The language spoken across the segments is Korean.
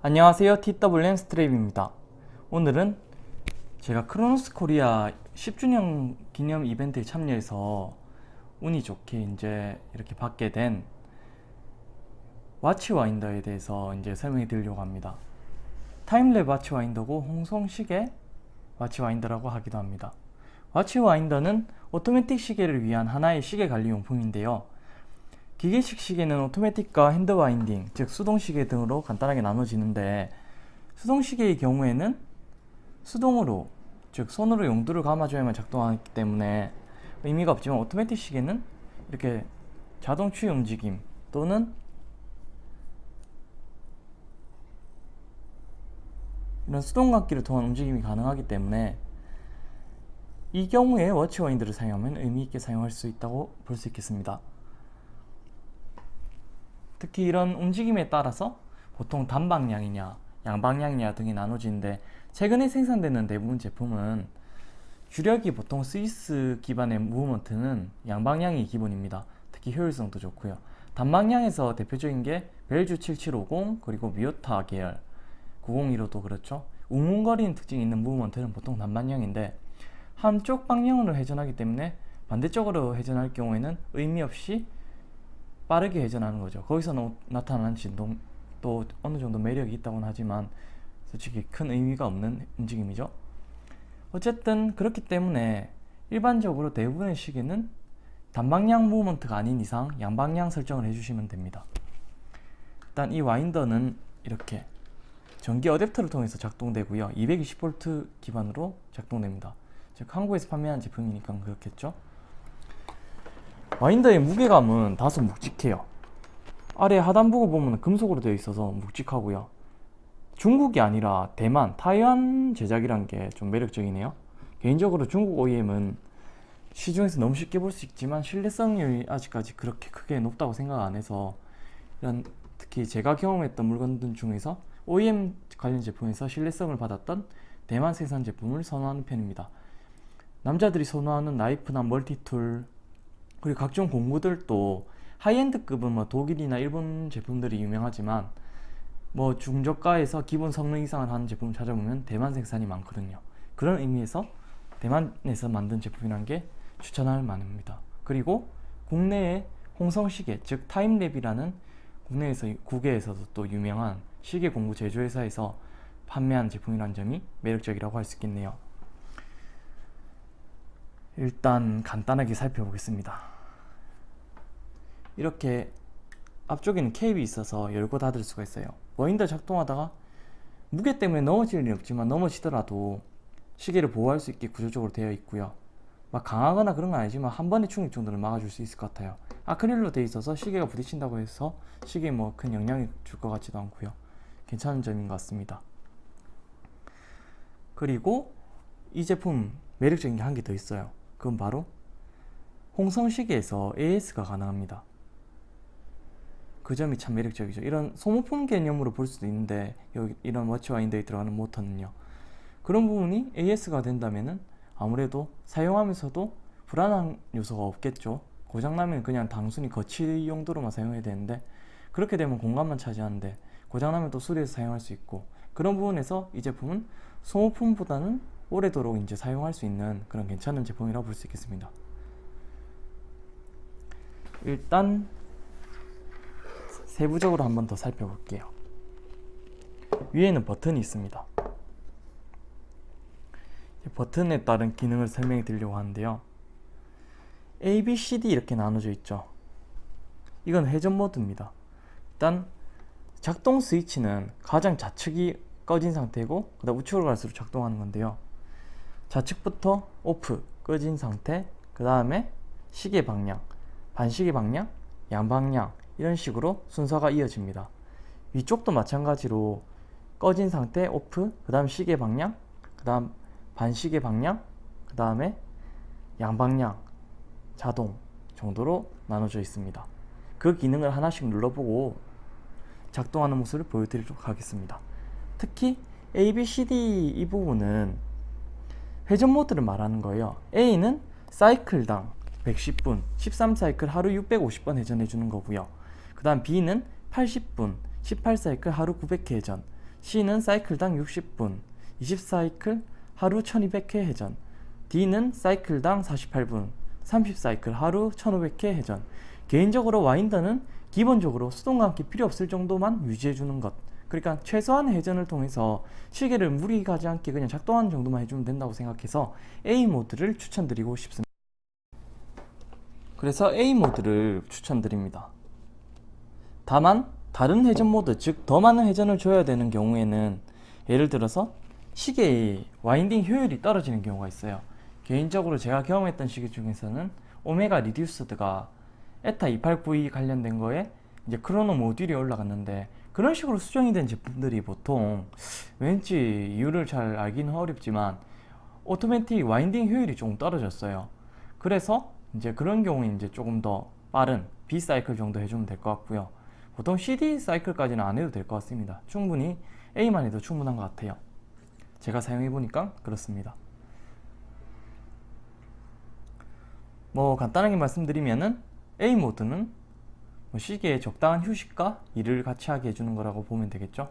안녕하세요. TWM 스트랩입니다. 오늘은 제가 크로노스 코리아 10주년 기념 이벤트에 참여해서 운이 좋게 이제 이렇게 받게 된 와치와인더에 대해서 이제 설명해 드리려고 합니다. 타임랩 와치와인더고 홍성시계 와치와인더라고 하기도 합니다. 와치와인더는 오토매틱 시계를 위한 하나의 시계 관리 용품인데요. 기계식 시계는 오토매틱과 핸드와인딩, 즉 수동시계 등으로 간단하게 나눠지는데, 수동시계의 경우에는 수동으로, 즉 손으로 용두를 감아줘야만 작동하기 때문에 의미가 없지만, 오토매틱 시계는 이렇게 자동 추이 움직임 또는 이런 수동감기를 통한 움직임이 가능하기 때문에 이 경우에 워치와인드를 사용하면 의미있게 사용할 수 있다고 볼 수 있겠습니다. 특히 이런 움직임에 따라서 보통 단방향이냐 양방향이냐 등이 나눠지는데, 최근에 생산되는 대부분 제품은 주력이 보통 스위스 기반의 무브먼트는 양방향이 기본입니다. 특히 효율성도 좋고요. 단방향에서 대표적인 게 벨주 7750 그리고 미오타 계열 901호도 그렇죠. 웅웅거리는 특징이 있는 무브먼트는 보통 단방향인데, 한쪽 방향으로 회전하기 때문에 반대쪽으로 회전할 경우에는 의미 없이 빠르게 회전하는 거죠. 거기서 나타나는 진동도 어느 정도 매력이 있다고는 하지만 솔직히 큰 의미가 없는 움직임이죠. 어쨌든 그렇기 때문에 일반적으로 대부분의 시계는 단방향 무브먼트가 아닌 이상 양방향 설정을 해주시면 됩니다. 일단 이 와인더는 이렇게 전기 어댑터를 통해서 작동되고요. 220V 기반으로 작동됩니다. 즉 한국에서 판매하는 제품이니까 그렇겠죠. 와인더의 무게감은 다소 묵직해요. 아래 하단부고 보면 금속으로 되어 있어서 묵직하고요. 중국이 아니라 대만, 타이완 제작이란 게 좀 매력적이네요. 개인적으로 중국 OEM은 시중에서 너무 쉽게 볼 수 있지만 신뢰성이 아직까지 그렇게 크게 높다고 생각 안 해서, 이런 특히 제가 경험했던 물건들 중에서 OEM 관련 제품에서 신뢰성을 받았던 대만 생산 제품을 선호하는 편입니다. 남자들이 선호하는 나이프나 멀티툴 그리고 각종 공구들도 하이엔드급은 뭐 독일이나 일본 제품들이 유명하지만, 뭐 중저가에서 기본 성능 이상을 하는 제품을 찾아보면 대만 생산이 많거든요. 그런 의미에서 대만에서 만든 제품이란 게 추천할 만합니다. 그리고 국내에 홍성시계, 즉 타임랩이라는 국내에서 국외에서도 또 유명한 시계 공구 제조회사에서 판매한 제품이라는 점이 매력적이라고 할 수 있겠네요. 일단 간단하게 살펴보겠습니다. 이렇게 앞쪽에는 캡이 있어서 열고 닫을 수가 있어요. 와인더 작동하다가 무게 때문에 넘어질 일은 없지만 넘어지더라도 시계를 보호할 수 있게 구조적으로 되어 있고요. 막 강하거나 그런 건 아니지만 한 번의 충격 정도는 막아줄 수 있을 것 같아요. 아크릴로 되어 있어서 시계가 부딪힌다고 해서 시계에 뭐 큰 영향이 줄 것 같지도 않고요. 괜찮은 점인 것 같습니다. 그리고 이 제품 매력적인 게 한 개 더 있어요. 그건 바로 홍성시계에서 AS가 가능합니다. 그 점이 참 매력적이죠. 이런 소모품 개념으로 볼 수도 있는데, 여기 이런 워치와인더에 들어가는 모터는요, 그런 부분이 AS가 된다면은 아무래도 사용하면서도 불안한 요소가 없겠죠. 고장나면 그냥 단순히 거치 용도로만 사용해야 되는데, 그렇게 되면 공간만 차지하는데 고장나면 또 수리해서 사용할 수 있고, 그런 부분에서 이 제품은 소모품보다는 오래도록 이제 사용할 수 있는 그런 괜찮은 제품이라고 볼 수 있겠습니다. 일단 세부적으로 한번 더 살펴볼게요. 위에는 버튼이 있습니다. 버튼에 따른 기능을 설명해 드리려고 하는데요. A, B, C, D 이렇게 나눠져 있죠. 이건 회전 모드입니다. 일단 작동 스위치는 가장 좌측이 꺼진 상태고, 그 다음 우측으로 갈수록 작동하는 건데요. 좌측부터 오프, 꺼진 상태, 그 다음에 시계 방향, 반시계 방향, 양방향, 이런 식으로 순서가 이어집니다. 위쪽도 마찬가지로 꺼진 상태 오프, 그 다음 시계 방향, 그 다음 반시계 방향, 그 다음에 양방향, 자동 정도로 나눠져 있습니다. 그 기능을 하나씩 눌러보고 작동하는 모습을 보여드리도록 하겠습니다. 특히 A, B, C, D 이 부분은 회전 모드를 말하는 거예요. A는 사이클당 110분, 13사이클 하루 650번 회전해 주는 거고요. 그 다음 B는 80분, 18사이클 하루 900회 회전, C는 사이클당 60분, 20사이클 하루 1200회 회전. D는 사이클당 48분, 30사이클 하루 1500회 회전. 개인적으로 와인더는 기본적으로 수동감기 필요 없을 정도만 유지해주는 것. 그러니까 최소한의 회전을 통해서 시계를 무리 가지 않게 그냥 작동하는 정도만 해주면 된다고 생각해서 A 모드를 추천드리고 싶습니다. 그래서 A 모드를 추천드립니다. 다만 다른 회전 모드, 즉 더 많은 회전을 줘야 되는 경우에는 예를 들어서 시계의 와인딩 효율이 떨어지는 경우가 있어요. 개인적으로 제가 경험했던 시계 중에서는 오메가 리듀스드가 에타 2892 관련된 거에 이제 크로노 모듈이 올라갔는데, 그런 식으로 수정이 된 제품들이 보통 왠지 이유를 잘 알기는 어렵지만 오토매틱 와인딩 효율이 조금 떨어졌어요. 그래서 이제 그런 경우에 이제 조금 더 빠른 B 사이클 정도 해주면 될 것 같고요. 보통 CD 사이클까지는 안 해도 될 것 같습니다. 충분히 A만 해도 충분한 것 같아요. 제가 사용해 보니까 그렇습니다. 뭐 간단하게 말씀드리면은 A 모드는 시계의 적당한 휴식과 일을 같이 하게 해주는 거라고 보면 되겠죠.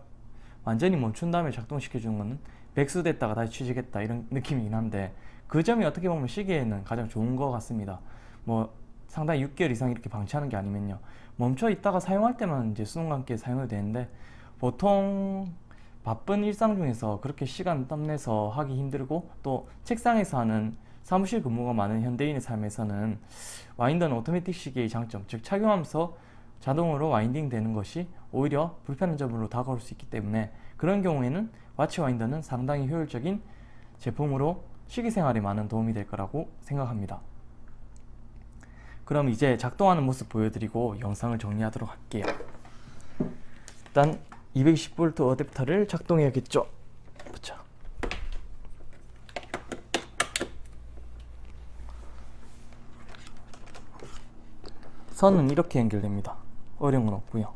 완전히 멈춘 다음에 작동시켜주는 거는 백수됐다가 다시 취직했다 이런 느낌이긴 한데, 그 점이 어떻게 보면 시계에는 가장 좋은 것 같습니다. 뭐 상당히 6개월 이상 이렇게 방치하는 게 아니면요, 멈춰 있다가 사용할 때만 이제 수동과 함께 사용해도 되는데, 보통 바쁜 일상 중에서 그렇게 시간 땀내서 하기 힘들고 또 책상에서 하는 사무실 근무가 많은 현대인의 삶에서는 와인더는 오토매틱 시계의 장점, 즉 착용하면서 자동으로 와인딩 되는 것이 오히려 불편한 점으로 다가올 수 있기 때문에, 그런 경우에는 와치 와인더는 상당히 효율적인 제품으로 시계 생활에 많은 도움이 될 거라고 생각합니다. 그럼 이제 작동하는 모습 보여드리고 영상을 정리하도록 할게요. 일단 220V 어댑터를 작동해야겠죠. 보자. 선은 이렇게 연결됩니다. 어려운 건 없고요.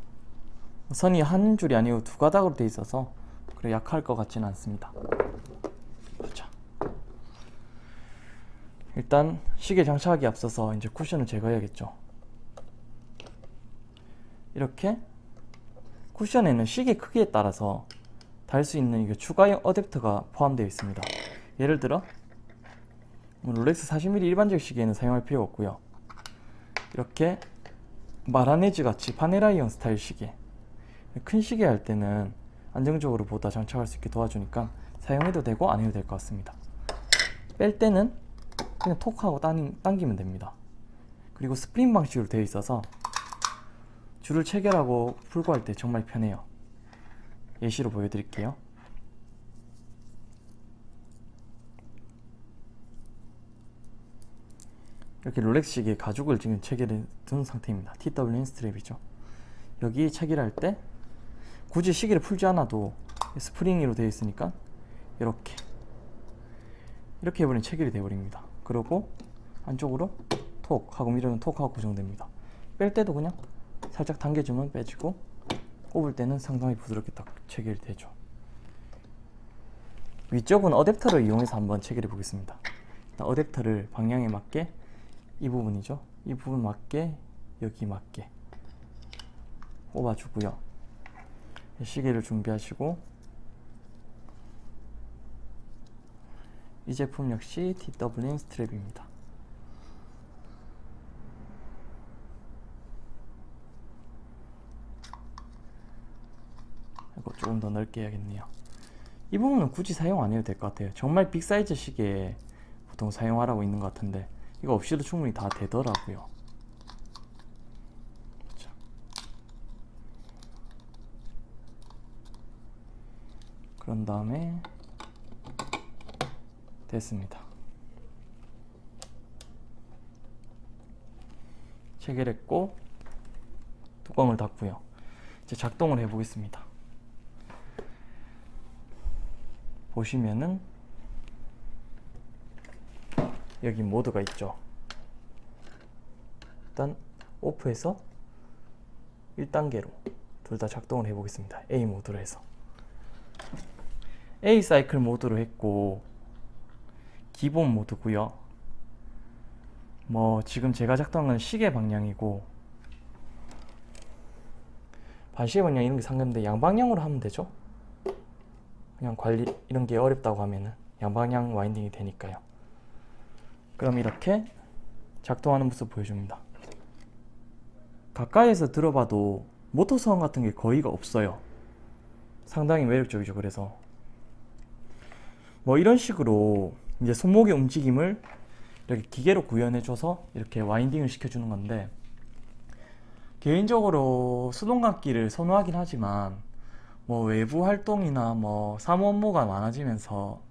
선이 한 줄이 아니고 두 가닥으로 되어 있어서 그래 약할 것 같지는 않습니다. 보자. 일단 시계 장착하기 앞서서 이제 쿠션을 제거해야겠죠. 이렇게 쿠션에는 시계 크기에 따라서 달 수 있는 이게 추가용 어댑터가 포함되어 있습니다. 예를 들어 롤렉스 40mm 일반적 시계에는 사용할 필요가 없고요. 이렇게 마라네즈 같이 파네라이언 스타일 시계, 큰 시계 할 때는 안정적으로 보다 장착할 수 있게 도와주니까 사용해도 되고 안 해도 될 것 같습니다. 뺄 때는 그냥 톡하고 당기면 됩니다. 그리고 스프링 방식으로 되어 있어서 줄을 체결하고 풀고 할 때 정말 편해요. 예시로 보여드릴게요. 이렇게 롤렉스 시계 가죽을 지금 체결해 둔 상태입니다. TWN 스트랩이죠. 여기 체결할 때 굳이 시계를 풀지 않아도 스프링으로 되어 있으니까 이렇게 해버리면 체결이 되어버립니다. 그리고 안쪽으로 톡 하고 밀어면 톡 하고 고정됩니다. 뺄 때도 그냥 살짝 당겨주면 빼지고, 꼽을 때는 상당히 부드럽게 딱 체결이 되죠. 위쪽은 어댑터를 이용해서 한번 체결해 보겠습니다. 어댑터를 방향에 맞게, 이 부분이죠, 이 부분 맞게 여기 맞게 꼽아주고요. 시계를 준비하시고, 이 제품 역시 TWN 스트랩입니다. 이거 조금 더 넓게 해야겠네요. 이 부분은 굳이 사용 안 해도 될 것 같아요. 정말 빅 사이즈 시계에 보통 사용하라고 있는 것 같은데 이거 없이도 충분히 다 되더라고요. 자. 그런 다음에 됐습니다. 체결했고 뚜껑을 닫고요. 이제 작동을 해보겠습니다. 보시면은 여기 모드가 있죠. 일단 오프해서 1단계로 둘 다 작동을 해보겠습니다. A 모드로 해서 A 사이클 모드로 했고, 기본 모드고요. 뭐 지금 제가 작동하는 시계 방향이고, 반시계 방향 이런 게 상관없는데 양방향으로 하면 되죠. 그냥 관리 이런 게 어렵다고 하면은 양방향 와인딩이 되니까요. 그럼 이렇게 작동하는 모습 보여줍니다. 가까이에서 들어봐도 모터 사운드 같은 게 거의가 없어요. 상당히 매력적이죠. 그래서 뭐 이런 식으로 이제 손목의 움직임을 이렇게 기계로 구현해줘서 이렇게 와인딩을 시켜주는 건데, 개인적으로 수동감기를 선호하긴 하지만 뭐 외부 활동이나 뭐 사무 업무가 많아지면서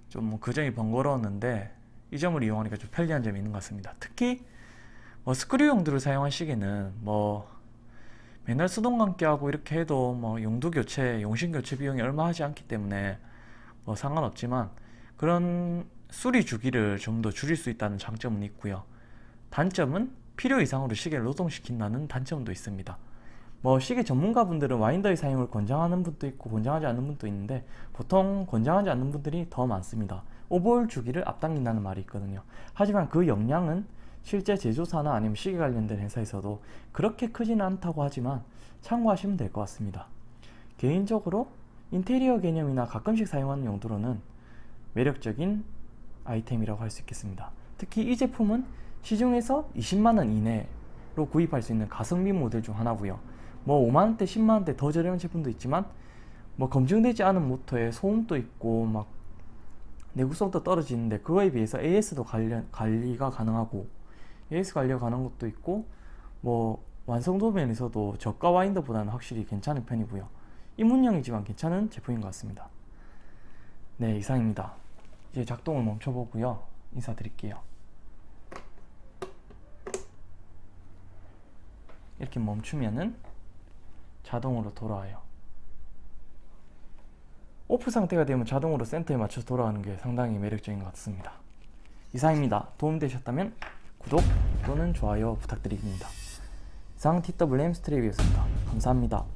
좀 그 점이 번거로웠는데, 이 점을 이용하니까 좀 편리한 점이 있는 것 같습니다. 특히 뭐 스크류 용도를 사용할 시기는 뭐 맨날 수동감기하고 이렇게 해도 뭐 용도 교체, 용신 교체 비용이 얼마 하지 않기 때문에 뭐 상관없지만, 그런 수리 주기를 좀 더 줄일 수 있다는 장점은 있고요. 단점은 필요 이상으로 시계를 노동시킨다는 단점도 있습니다. 뭐 시계 전문가분들은 와인더의 사용을 권장하는 분도 있고 권장하지 않는 분도 있는데, 보통 권장하지 않는 분들이 더 많습니다. 오버홀 주기를 앞당긴다는 말이 있거든요. 하지만 그 역량은 실제 제조사나 아니면 시계 관련된 회사에서도 그렇게 크지는 않다고 하지만 참고하시면 될 것 같습니다. 개인적으로 인테리어 개념이나 가끔씩 사용하는 용도로는 매력적인 아이템이라고 할 수 있겠습니다. 특히 이 제품은 시중에서 20만원 이내로 구입할 수 있는 가성비 모델 중 하나고요. 뭐 5만원대, 10만원대 더 저렴한 제품도 있지만, 뭐 검증되지 않은 모터에 소음도 있고 막 내구성도 떨어지는데, 그거에 비해서 AS도 관리가 가능하고, AS 관리가 가능한 것도 있고, 뭐 완성도 면에서도 저가 와인더보다는 확실히 괜찮은 편이고요. 입문형이지만 괜찮은 제품인 것 같습니다. 네, 이상입니다. 이제 작동을 멈춰보고요. 인사드릴게요. 이렇게 멈추면은 자동으로 돌아와요. 오프 상태가 되면 자동으로 센터에 맞춰서 돌아가는 게 상당히 매력적인 것 같습니다. 이상입니다. 도움되셨다면 구독 또는 좋아요 부탁드립니다. 이상 TWM 스트랩이었습니다. 감사합니다.